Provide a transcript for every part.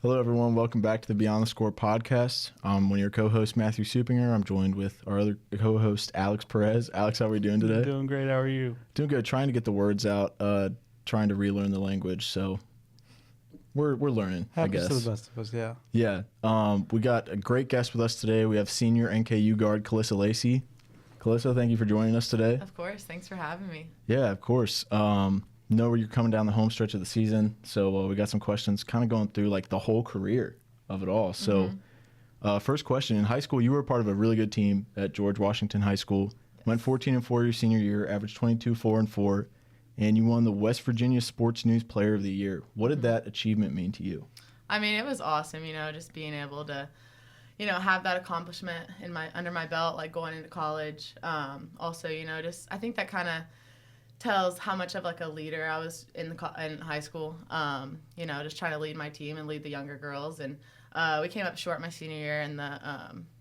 Hello, everyone. Welcome back to the Beyond the Score podcast. I'm one of your co-hosts, Matthew Supinger. I'm joined with our other co-host, Alex Perez. Alex, how are we doing today? Doing great. How are you? Doing good. Trying to get the words out, trying to relearn the language. So we're learning, I guess. Happens to the best of us, yeah. Yeah. We got a great guest with us today. We have senior NKU guard Kalissa Lacy. Kalissa, thank you for joining us today. Of course. Thanks for having me. Yeah, of course. Know where you're coming down the home stretch of the season, so we got some questions kind of going through like the whole career of it all. So first question, in high school you were part of a really good team at George Washington High School. Yes. Went 14-4 your senior year, averaged 22-4-4, and you won the West Virginia Sports News Player of the Year. What did that achievement mean to you? I mean, it was awesome, just being able to have that accomplishment under my belt, like going into college. Also, just I think that kind of tells how much of like a leader I was in high school. Just trying to lead my team and lead the younger girls. And we came up short my senior year in the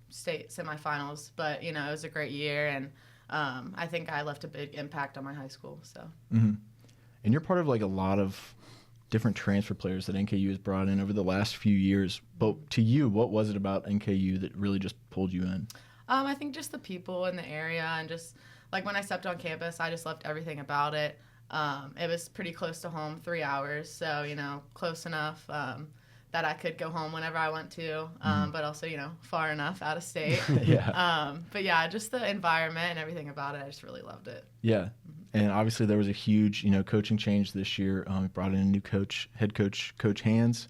state semifinals, but it was a great year, and I think I left a big impact on my high school. So. Mm-hmm. And you're part of like a lot of different transfer players that NKU has brought in over the last few years. But to you, what was it about NKU that really just pulled you in? I think just the people in the area, and just like when I stepped on campus, I just loved everything about it. It was pretty close to home, 3 hours, so close enough that I could go home whenever I want to, but also far enough out of state. Yeah. But yeah, just the environment and everything about it, I just really loved it. Yeah. And obviously there was a huge, coaching change this year. We brought in a new coach, head coach, Coach Hands.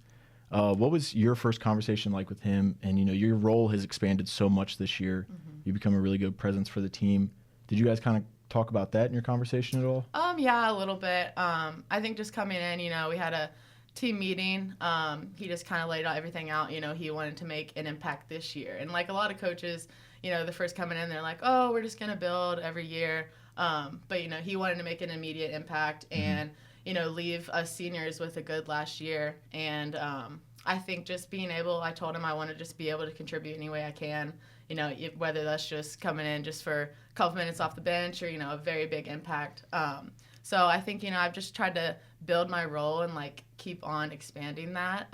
What was your first conversation like with him? And, your role has expanded so much this year. Mm-hmm. You become a really good presence for the team. Did you guys kind of talk about that in your conversation at all? Yeah, a little bit. I think just coming in, we had a team meeting. He just kind of laid everything out. He wanted to make an impact this year. And like a lot of coaches, the first coming in, they're like, oh, we're just going to build every year. But, he wanted to make an immediate impact and, leave us seniors with a good last year. And I think just being able, I told him I want to just be able to contribute any way I can, whether that's just coming in just for a couple minutes off the bench or, a very big impact. So I think, I've just tried to build my role and, like, keep on expanding that.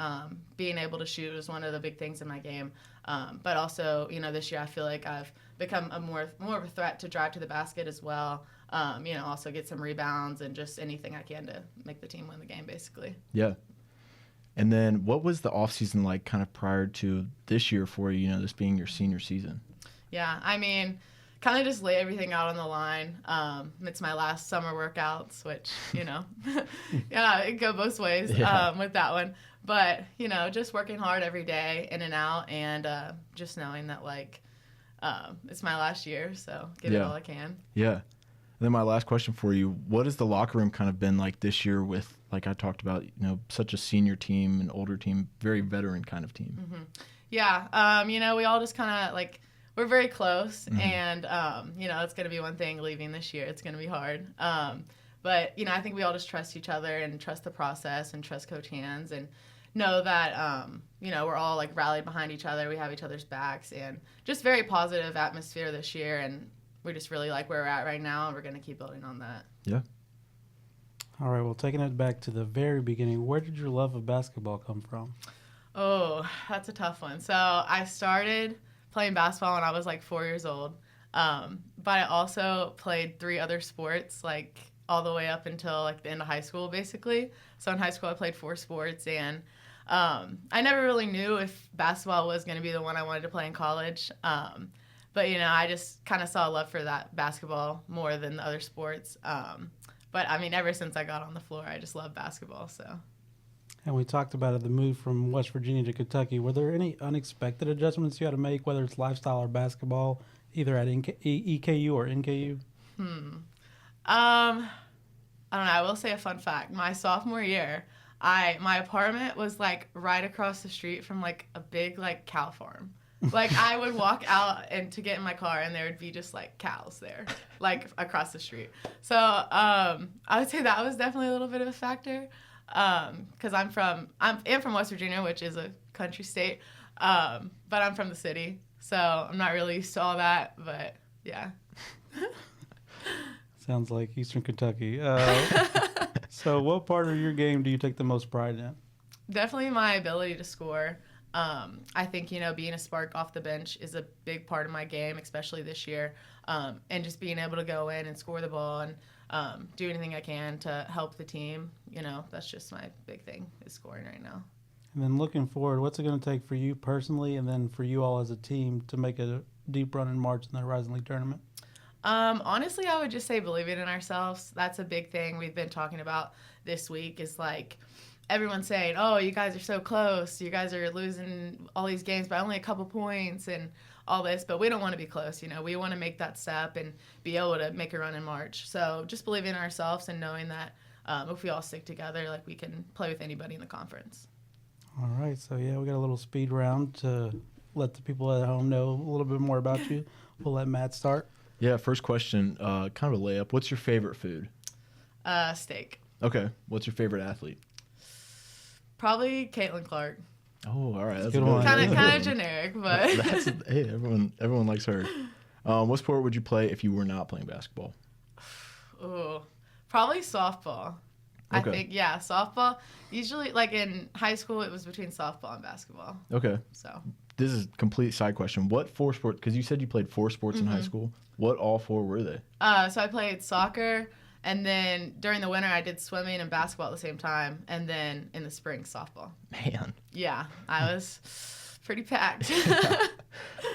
Being able to shoot is one of the big things in my game. But also, this year I feel like I've become more of a threat to drive to the basket as well. Also get some rebounds and just anything I can to make the team win the game, basically. Yeah. And then what was the offseason like kind of prior to this year for you, this being your senior season? Yeah, I mean, kind of just lay everything out on the line. It's my last summer workouts, which, yeah, it go both ways with that one. But, just working hard every day in and out, and just knowing that, like, it's my last year, so give it all I can. Yeah. And then my last question for you, what has the locker room kind of been like this year with, like I talked about, such a senior team, an older team, very veteran kind of team? Mm-hmm. Yeah. We all just kind of, like, we're very close, and, it's going to be one thing leaving this year. It's going to be hard. But, I think we all just trust each other and trust the process and trust Coach Hands and know that, we're all, like, rallied behind each other. We have each other's backs, and just very positive atmosphere this year, and we just really like where we're at right now, and we're going to keep building on that. Yeah. All right, well, taking it back to the very beginning, where did your love of basketball come from? Oh, that's a tough one. So I started playing basketball when I was like 4 years old, but I also played 3 other sports, like all the way up until like the end of high school, basically. So in high school, I played 4 sports, and I never really knew if basketball was going to be the one I wanted to play in college. But, I just kind of saw a love for that basketball more than the other sports. But, I mean, ever since I got on the floor, I just love basketball. So. And we talked about it, the move from West Virginia to Kentucky. Were there any unexpected adjustments you had to make, whether it's lifestyle or basketball, either at EKU or NKU? I don't know. I will say a fun fact. My sophomore year, my apartment was, like, right across the street from, like, a big, like, cow farm. Like, I would walk out and to get in my car, and there would be just, like, cows there, like, across the street. So I would say that was definitely a little bit of a factor, because I'm from West Virginia, which is a country state, but I'm from the city, so I'm not really used to all that, but, yeah. Sounds like Eastern Kentucky. So what part of your game do you take the most pride in? Definitely my ability to score. I think, being a spark off the bench is a big part of my game, especially this year. And just being able to go in and score the ball and do anything I can to help the team, that's just my big thing is scoring right now. And then looking forward, what's it going to take for you personally and then for you all as a team to make a deep run in March in the Horizon League tournament? Honestly, I would just say believing in ourselves. That's a big thing we've been talking about this week is like everyone's saying, oh, you guys are so close. You guys are losing all these games by only a couple points and all this. But we don't want to be close. We want to make that step and be able to make a run in March. So just believing in ourselves and knowing that if we all stick together, like we can play with anybody in the conference. All right. So, yeah, we got a little speed round to let the people at home know a little bit more about you. We'll let Matt start. Yeah, first question, kind of a layup. What's your favorite food? Steak. Okay. What's your favorite athlete? Probably Caitlin Clark. Oh, all right. That's good one. Kind of generic, but Hey, everyone likes her. What sport would you play if you were not playing basketball? Ooh, probably softball. Okay. I think, yeah, softball. Usually, like in high school, it was between softball and basketball. Okay. So This is a complete side question. What 4 sports, because you said you played 4 sports in high school. What all 4 were they? So I played soccer, and then during the winter, I did swimming and basketball at the same time, and then in the spring, softball. Man. Yeah, I was pretty packed.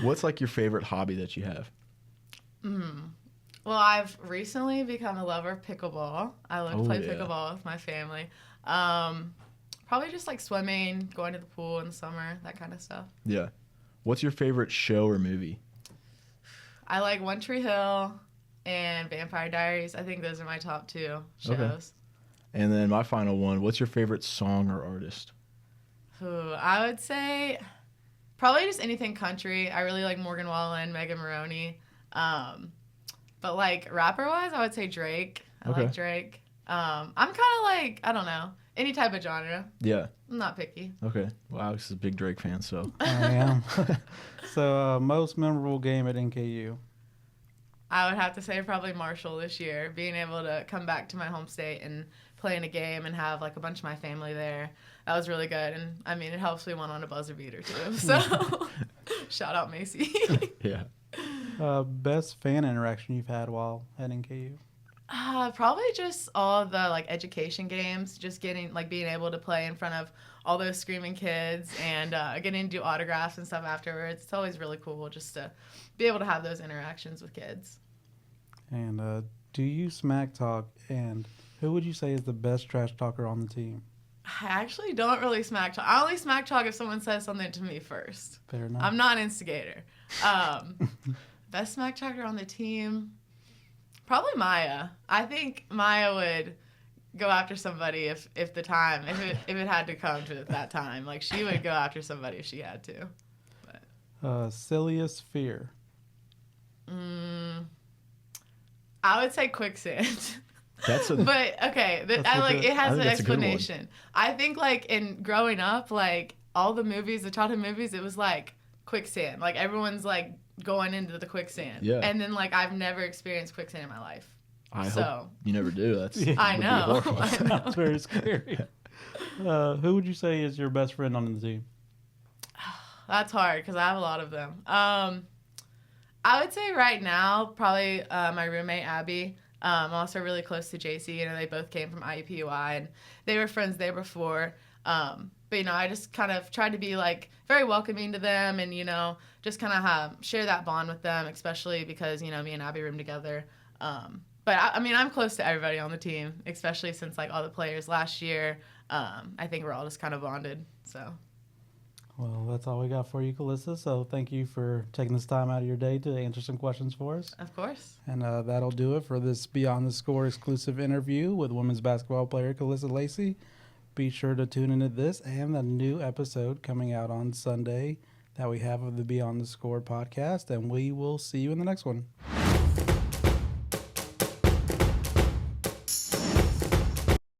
What's like your favorite hobby that you have? Well, I've recently become a lover of pickleball. I love to play pickleball with my family. Probably just like swimming, going to the pool in the summer, that kind of stuff. Yeah. What's your favorite show or movie? I like One Tree Hill and Vampire Diaries. I think those are my top 2 shows. Okay. And then my final one, what's your favorite song or artist? I would say probably just anything country. I really like Morgan Wallen, Megan Maroney. But like rapper-wise, I would say Drake. I like Drake. I'm kind of like, I don't know, any type of genre. Yeah. I'm not picky. Okay. Well, Alex is a big Drake fan, so. I am. So, most memorable game at NKU? I would have to say probably Marshall this year. Being able to come back to my home state and play in a game and have like a bunch of my family there. That was really good. And I mean, it helps we won on a buzzer beater too. So shout out Macy. Yeah. Best fan interaction you've had while at NKU? Probably just all the like education games, just being able to play in front of all those screaming kids and getting to do autographs and stuff afterwards. It's always really cool just to be able to have those interactions with kids. And do you smack talk? And who would you say is the best trash talker on the team? I actually don't really smack talk. I only smack talk if someone says something to me first. Fair enough. I'm not an instigator. Best smack talker on the team? Probably Maya. I think Maya would go after somebody if it had to come to that time. Like she would go after somebody if she had to. But silliest fear? I would say quicksand. But okay, it has an explanation. I think like in growing up, like all the movies, the childhood movies, it was like quicksand. Like everyone's like going into the quicksand. Yeah. And then like I've never experienced quicksand in my life. I hope you never do. I know. That's very scary. Who would you say is your best friend on the team? That's hard because I have a lot of them. I would say right now probably my roommate Abby. I'm also really close to JC. They both came from IUPUI and they were friends there before. But I just kind of tried to be like very welcoming to them and just kind of share that bond with them, especially because me and Abby room together. But I'm close to everybody on the team, especially since like all the players last year. I think we're all just kind of bonded. So. Well, that's all we got for you, Kalissa. So thank you for taking this time out of your day to answer some questions for us. Of course. And that'll do it for this Beyond the Score exclusive interview with women's basketball player Kalissa Lacy. Be sure to tune into this and the new episode coming out on Sunday that we have of the Beyond the Score podcast. And we will see you in the next one.